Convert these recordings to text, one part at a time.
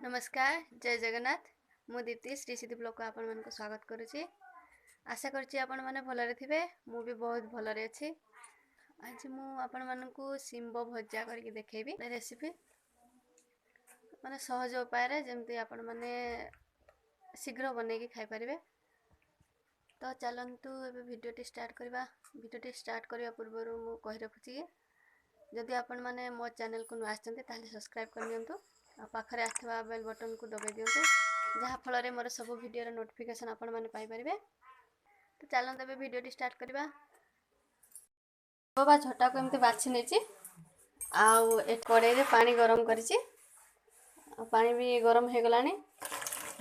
नमस्कार जय जगन्नाथ मु दीप्ति श्री सिद्धि ब्लॉग को आपण मन को स्वागत करुच्ची। आशा करछि आपण माने भलरे थिबे। मु भी बहुत भलरे अछि। आज मु आपण मन को सिंबो भजा करके देखेबी रेसिपी माने सहज उपाय रे जेमति आपण माने शीघ्र बनै के खाइ परिबे। तो चलंतु एबे वीडियोटी स्टार्ट करबा। वीडियोटी स्टार्ट करबा पूर्व मु कहि रखुछि जदि आपण माने मो चैनल को नु आछन्ते ताले सब्सक्राइब कर नियंतु आ पाखरे आथवा बेल बटन को दबाई दियंतु जहा फल रे मोर सब वीडियो रे नोटिफिकेशन आपण माने पाई परिबे। तो चलन तबे वीडियोटी स्टार्ट करबा। बाबा झटा को एमते बाछि नेछि आउ ए कड़े रे पानी गरम करिछि। पानी भी गरम हे गलानी।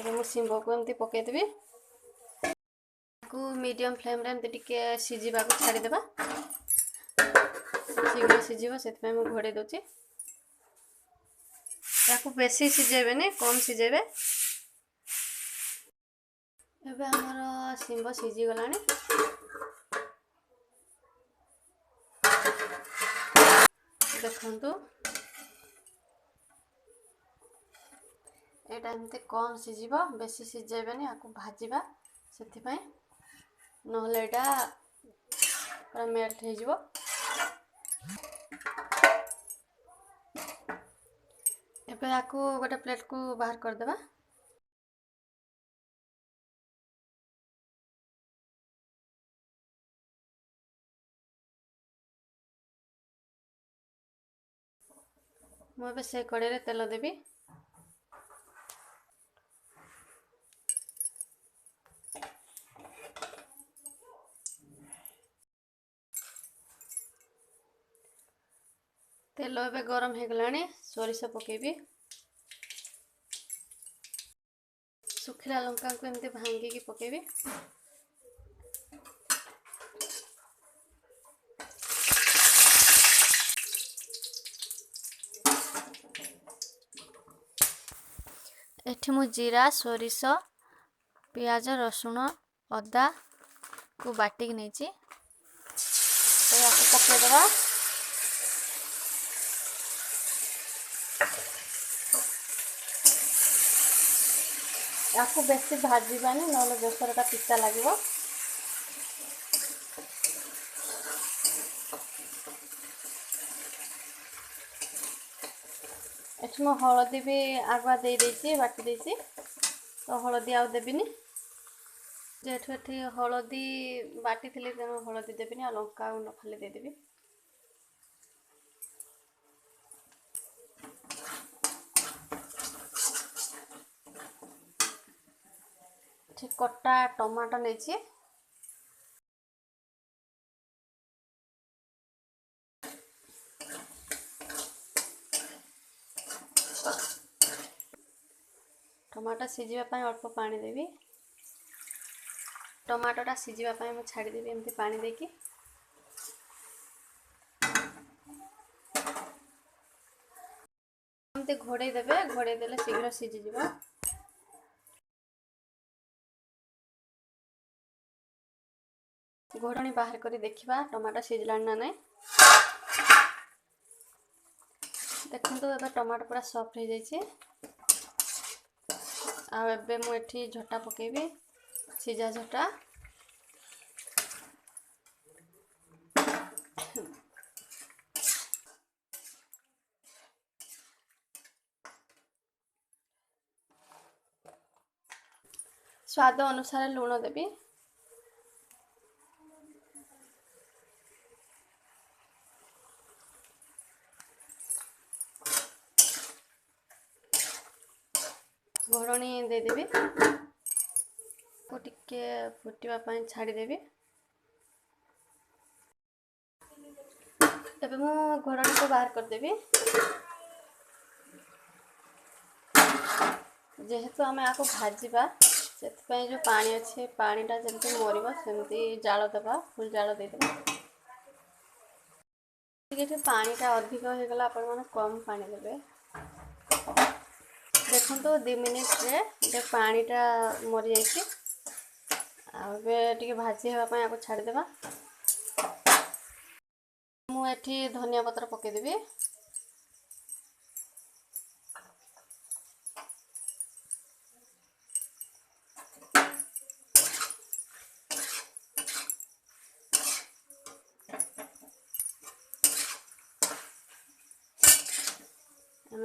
एबे मु सिंबो को एमते पके देबी। को मीडियम फ्लेम रे एमते टिके सिजिबा को छाडी देबा। शीघ्र सिजिबो सेत में मु घोड़े दोछि। ताकू बेसी सिजेबे ने कम सिजेबे। एबे हमर सिंबो सिजी गलानी। देखंतु एटा एमते कम सिजिबो बेसी सिजेबे ने आकू भाजीबा सेति पय नहले एटा पूरा मेल्ट हे जिवो। एबे आकू गोटे प्लेट को बाहर कर देबा। मु एबे से कड़े रे तेल देबी। तेल एबे गरम हे गलानी। सोरिष पकेबी। सुखिला लंका को एमते भांगी की पकेबी। एठी मु जीरा सोरिष पियाज रसुण अदा को बाटी की नेची तो याको पके देबा। याको बेसी भाजीबानी नले बेसरटा पिता लागिवो। एठी मु हळदी भी आगवा दे देछि बाटी देछि तो हळदी आउ देबिनी। जेठु एठी हळदी बाटी थिले तेनो हळदी देबिनी आ लंका गुंड खाली दे देबी। ठीक कटा टमाटो नेछि टमाटो सिजिबा पय अल्प पानी देबी। टमाटोटा सिजिबा पय मु छाडी देबी एमती पानी देकी। एमती घोड़े देबे। घोड़े देले शीघ्र सिजि जिवो। घोड़नी बाहर करी देखिबा टमाटो सिजलान ना नै। देखंतु एबे टमाटो पूरा सॉफ्ट हो जाइछि। आ एबे मु एठी झटा पकेबी सिजा झटा। स्वाद अनुसार लूण देबी। घोड़नी दे देबी को टिके फुटिबा पय छाडी देबी। एबे मु घोड़नी को बाहर कर देबी। जेहेतु आमे आको भाजीबा सेति पय जो पानी अछि पानीटा जेमति मरिबो सेमति जाळ देबा। फुल जाळ दे देबा। ठीक पानीटा अधिक हो गला आपण माने कम पानी देबे। देखंतु 2 मिनिट रे पानीटा मरि जाइछि। आबे टिके भाजी हेबा पय आको छाडी देबा। मु एठी धनिया पत्र पके देबी।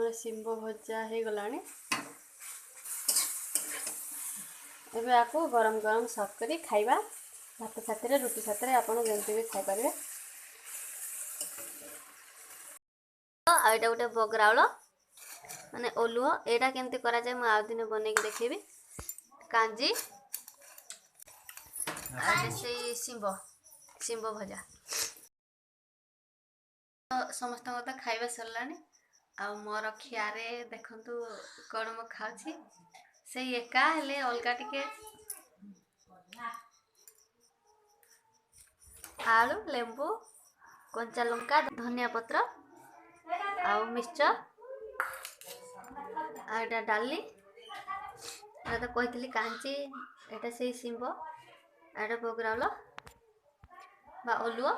ଆମର ଶିମ୍ବ ଭଜା ହେଇଗଲାଣି। ଏବେ ଆକୁ ଗରମ ଗରମ ସର୍ଭ କରି ଖାଇବା। ଭାତ ସାଥିରେ ରୁଟି ସାଥିରେ ଆପଣ ଯେମିତି ବି ଖାଇପାରିବେ। ଆଉ ଏଇଟା ଗୋଟେ ବଗରାଉଳ ମାନେ ଓଲୁଅ, ଏଇଟା କେମିତି କରାଯାଏ ମୁଁ ଆଉ ଦିନ ବନେଇକି ଦେଖେଇବି। କାଞ୍ଜି ଆଉ ସେଇ ଶିମ୍ବ ଭଜା। ସମସ୍ତଙ୍କର ତ ଖାଇବା ସରିଲାଣି। ଆଉ ମୋର ଖିଆରେ ଦେଖନ୍ତୁ କ'ଣ ମୁଁ ଖାଉଛି। ସେଇ ଏକା ହେଲେ ଅଲଗା ଟିକେ ଆଳୁ, ଲେମ୍ବୁ, କଞ୍ଚା ଲଙ୍କା, ଧନିଆ ପତ୍ର ଆଉ ମିକ୍ସଚର। ଆଉ ଏଇଟା ଡାଲି, ଏଇଟା ତ କହିଥିଲି କାଞ୍ଚି, ଏଇଟା ସେଇ ଶିମ୍ବ, ଏଇଟା ବଗରାଉଳ ବା ଓଲୁଅ।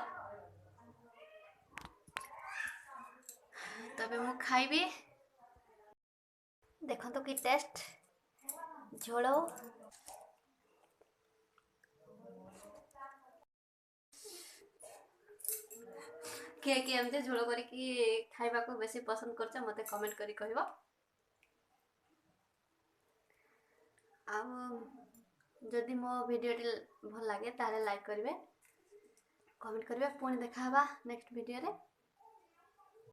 ତବେ ମୁଁ ଖାଇବି। ଦେଖନ୍ତୁ କି ଟେଷ୍ଟ, ଝୋଳ। କିଏ କିଏ ଏମିତି ଝୋଳ କରିକି ଖାଇବାକୁ ବେଶୀ ପସନ୍ଦ କରୁଛ ମୋତେ କମେଣ୍ଟ କରି କହିବ। ଆଉ ଯଦି ମୋ ଭିଡ଼ିଓଟି ଭଲ ଲାଗେ ତାହେଲେ ଲାଇକ୍ କରିବେ, କମେଣ୍ଟ କରିବେ। ପୁଣି ଦେଖା ହେବା ନେକ୍ସଟ ଭିଡ଼ିଓରେ।